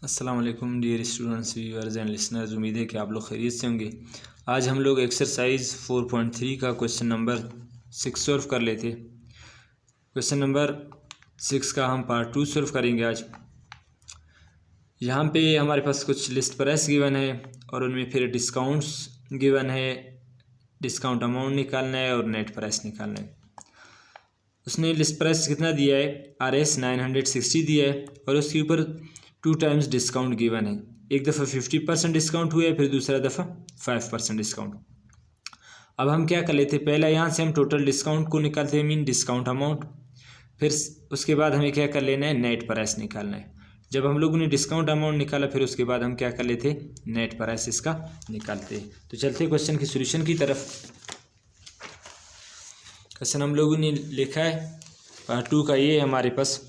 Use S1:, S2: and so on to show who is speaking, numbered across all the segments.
S1: अस्सलाम वालेकुम dear students viewers and listeners. उम्मीद है कि आप लोग खैरियत से होंगे। आज हम लोग एक्सरसाइज 4.3 का क्वेश्चन नंबर 6 सॉल्व कर लेते। क्वेश्चन नंबर 6 का हम पार्ट 2 सॉल्व करेंगे आज। यहाँ पे हमारे पास कुछ लिस्ट प्राइस गिवन है और उनमें फिर डिस्काउंट्स गिवन है, डिस्काउंट अमाउंट निकालना है और नेट प्राइस निकालना है। उसने लिस्ट प्राइस कितना दिया है, RS 960 दिया है और उसके ऊपर 2 टाइम्स डिस्काउंट गिवन है। एक दफ़ा 50% डिस्काउंट हुआ है, फिर दूसरा दफ़ा 5% डिस्काउंट। अब हम क्या कर लेते हैं, पहला यहाँ से हम टोटल डिस्काउंट को निकालते हैं, मीन डिस्काउंट अमाउंट। फिर उसके बाद हमें क्या कर लेना है, नेट प्राइस निकालना है। जब हम लोगों ने डिस्काउंट अमाउंट निकाला, फिर उसके बाद हम क्या कर लेते हैं, नेट प्राइस इसका निकालते हैं। तो चलते क्वेश्चन की सोल्यूशन की तरफ। क्वेश्चन हम लोगों ने लिखा है पार्ट 2 का, ये हमारे पास।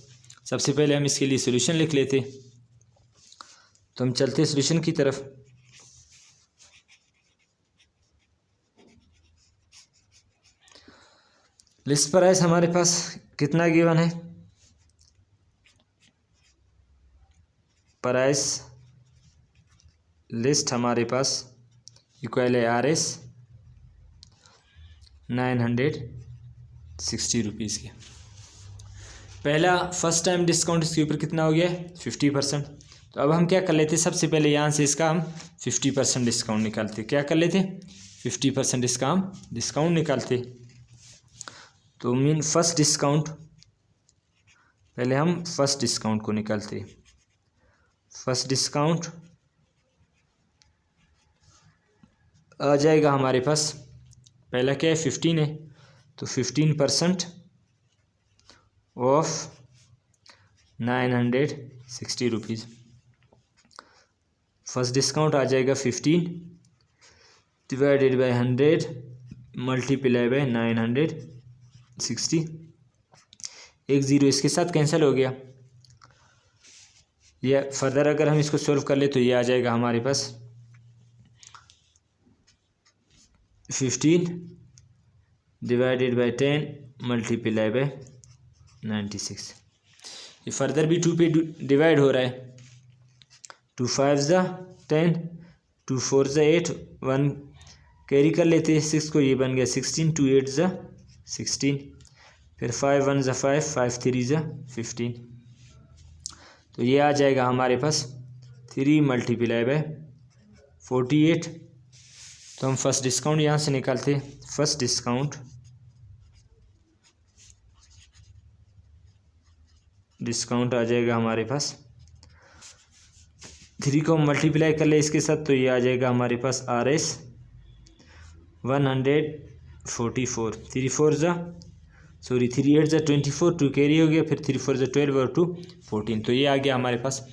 S1: सबसे पहले हम इसके लिए सोल्यूशन लिख लेते, तो हम चलते सोल्यूशन की तरफ। लिस्ट प्राइस हमारे पास कितना गिवन है, प्राइस लिस्ट हमारे पास इक्वल है RS 960 रुपीज़ के। पहला फर्स्ट टाइम डिस्काउंट इसके ऊपर कितना हो गया है, 50%। तो अब हम क्या कर लेते, सबसे पहले यहाँ से इसका हम 50% डिस्काउंट निकालते। क्या कर लेते, 50% इसका हम डिस्काउंट निकालते। तो मीन फर्स्ट डिस्काउंट, पहले हम फर्स्ट डिस्काउंट को निकालते। फर्स्ट डिस्काउंट आ जाएगा हमारे पास, पहला क्या है 15 है, तो 15% ऑफ 960 रुपीज़। फर्स्ट डिस्काउंट आ जाएगा 15 डिवाइडेड बाय 100 मल्टीप्लाई बाय 960। एक ज़ीरो इसके साथ कैंसिल हो गया। यह फर्दर अगर हम इसको सॉल्व कर ले तो ये आ जाएगा हमारे पास 15 डिवाइडेड बाय 10 मल्टीप्लाई बाय 96। ये फर्दर भी 2 पे डिवाइड हो रहा है। 2 5 ज़ा 10, 2 4 ज़ा 8, 1 कैरी कर लेते हैं 6 को, ये बन गया 16, 2 8 ज़ा 16, फिर 5 1 ज़ा 5, 5 3 ज़ा 15। तो ये आ जाएगा हमारे पास 3 मल्टीप्लाई बाय 48। तो हम फर्स्ट डिस्काउंट यहाँ से निकालते हैं। फर्स्ट डिस्काउंट आ जाएगा हमारे पास, 3 को मल्टीप्लाई कर ले इसके साथ, तो ये आ जाएगा हमारे पास RS 144। 3 4 ज़ा 3 8 ज़ा 24, 2 कैरी हो गया, फिर 3 4 ज़ा 12 और 2 14। तो ये आ गया हमारे पास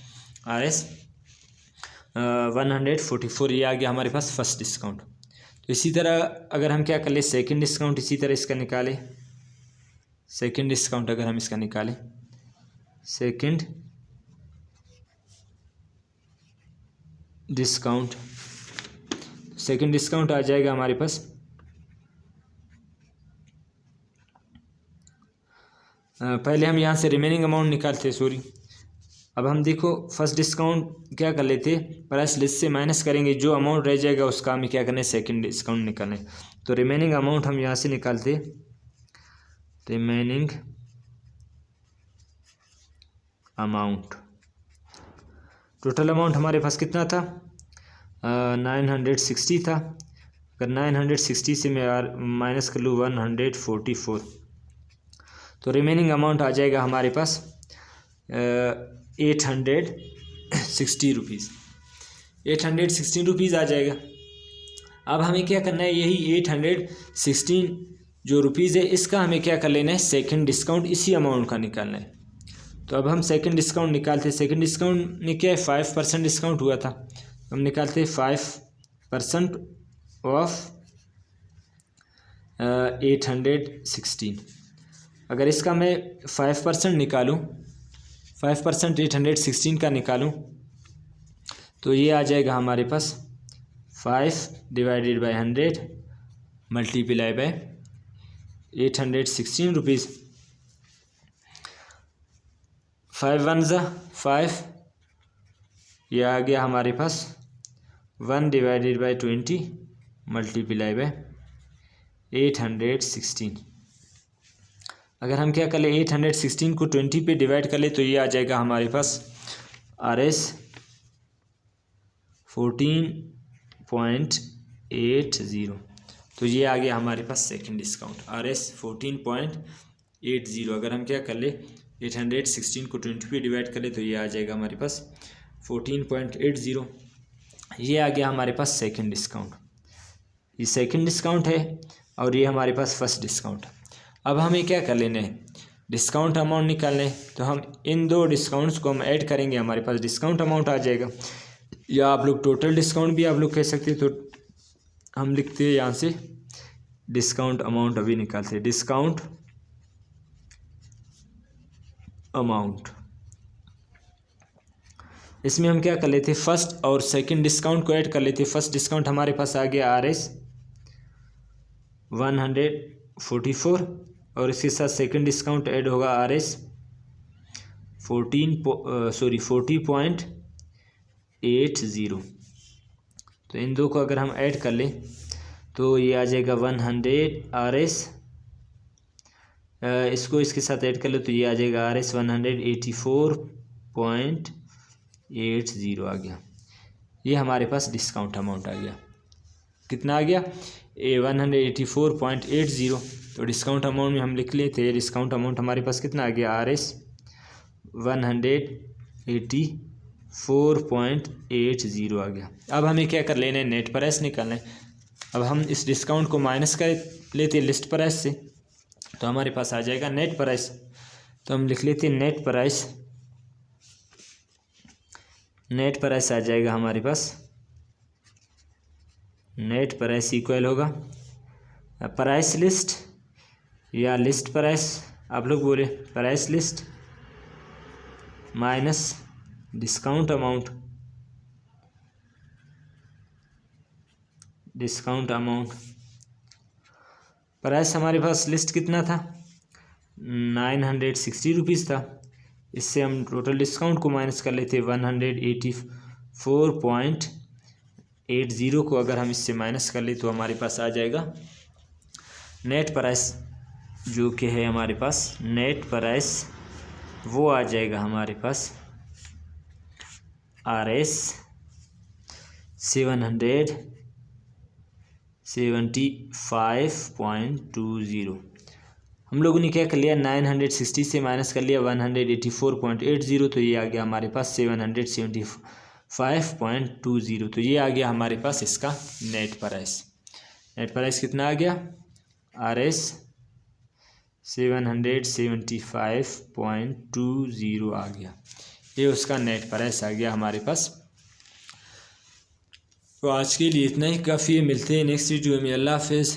S1: RS 144। ये आ गया हमारे पास फर्स्ट डिस्काउंट। तो इसी तरह अगर हम क्या कर ले, सेकंड डिस्काउंट इसी तरह इसका निकालें। सेकंड डिस्काउंट अगर हम इसका निकालें, सेकंड डिस्काउंट आ जाएगा हमारे पास पहले हम यहाँ से रिमेनिंग अमाउंट निकालते हैं, सॉरी। अब हम देखो फर्स्ट डिस्काउंट क्या कर लेते, प्राइस लिस्ट से माइनस करेंगे, जो अमाउंट रह जाएगा उसका हमें क्या करना है, सेकंड डिस्काउंट निकालना है। तो रिमेनिंग अमाउंट हम यहाँ से निकालते, रिमेनिंग अमाउंट। टोटल अमाउंट हमारे पास कितना था, 960 था। अगर 960 से मैं माइनस कर लूँ 144, तो रिमेनिंग अमाउंट आ जाएगा हमारे पास 860 रुपीज़। 816 रुपीज़ आ जाएगा। अब हमें क्या करना है, यही 816 जो रुपीज़ है इसका हमें क्या कर लेना है, सेकंड डिस्काउंट इसी अमाउंट का निकालना है। तो अब हम सेकंड डिस्काउंट निकालते हैं। सेकंड डिस्काउंट में क्या है, 5% डिस्काउंट हुआ था, हम निकालते हैं 5% ऑफ 816। अगर इसका मैं 5% निकालूं, 5% 816 का निकालूं, तो ये आ जाएगा हमारे पास 5 divided by 100 multiply by 816 rupees. 5 1 ज़ा 5, ये आ गया हमारे पास 1/20 मल्टीप्लाई बाय 816। अगर हम क्या कर ले 816 को 20 पे डिवाइड कर ले तो ये आ जाएगा हमारे पास RS 14.80। तो ये आ गया हमारे पास सेकंड डिस्काउंट RS 14.80। अगर हम क्या कर ले 816 को 20 पे डिवाइड कर ले तो ये आ जाएगा हमारे पास 14.80। ये आ गया हमारे पास सेकंड डिस्काउंट। ये सेकंड डिस्काउंट है और ये हमारे पास फर्स्ट डिस्काउंट। अब हमें क्या कर लेना है, डिस्काउंट अमाउंट निकालना है। तो हम इन दो डिस्काउंट्स को हम ऐड करेंगे, हमारे पास डिस्काउंट अमाउंट आ जाएगा, या आप लोग टोटल डिस्काउंट भी आप लोग कह सकते हैं। तो हम लिखते हैं यहाँ से डिस्काउंट अमाउंट अभी निकालते हैं। डिस्काउंट अमाउंट, इसमें हम क्या कर लेते हैं, फर्स्ट और सेकंड डिस्काउंट को ऐड कर लेते हैं। फर्स्ट डिस्काउंट हमारे पास आ गया RS 144 और इसके साथ सेकंड डिस्काउंट ऐड होगा RS 40.80। तो इन दो को अगर हम ऐड कर लें तो ये आ जाएगा 100 RS, इसको इसके साथ ऐड कर ले तो ये आ जाएगा RS 184.80 आ गया। ये हमारे पास डिस्काउंट अमाउंट आ गया। कितना आ गया 184.80। तो डिस्काउंट अमाउंट में हम लिख लेते हैं, डिस्काउंट अमाउंट हमारे पास कितना आ गया RS 184.80 आ गया। अब हमें क्या कर लेना है, नेट प्राइस निकालना है। अब हम इस डिस्काउंट को माइनस कर लेते हैं लिस्ट प्राइस से, तो हमारे पास आ जाएगा नेट प्राइस। तो हम लिख लेते हैं नेट प्राइस। नेट प्राइस आ जाएगा हमारे पास, नेट प्राइस इक्वल होगा प्राइस लिस्ट या लिस्ट प्राइस, आप लोग बोले price list minus discount amount. Discount amount price हमारे पास लिस्ट कितना था 960 रुपीज़ था। इससे हम टोटल डिस्काउंट को माइनस कर लेते 184.80 को अगर हम इससे माइनस कर ले तो हमारे पास आ जाएगा नेट प्राइस, जो कि है हमारे पास नेट प्राइस, वो आ जाएगा हमारे पास RS 775.20। हम लोगों ने क्या कर लिया 960 से माइनस कर लिया 184.80, तो ये आ गया हमारे पास 775.20। तो ये आ गया हमारे पास इसका नेट प्राइस। नेट प्राइस कितना आ गया RS 775.20 आ गया। ये उसका नेट प्राइस आ गया हमारे पास। तो आज के लिए इतना ही काफ़ी है, मिलते हैं नेक्स्ट वीडियो में। अल्लाह हाफिज़।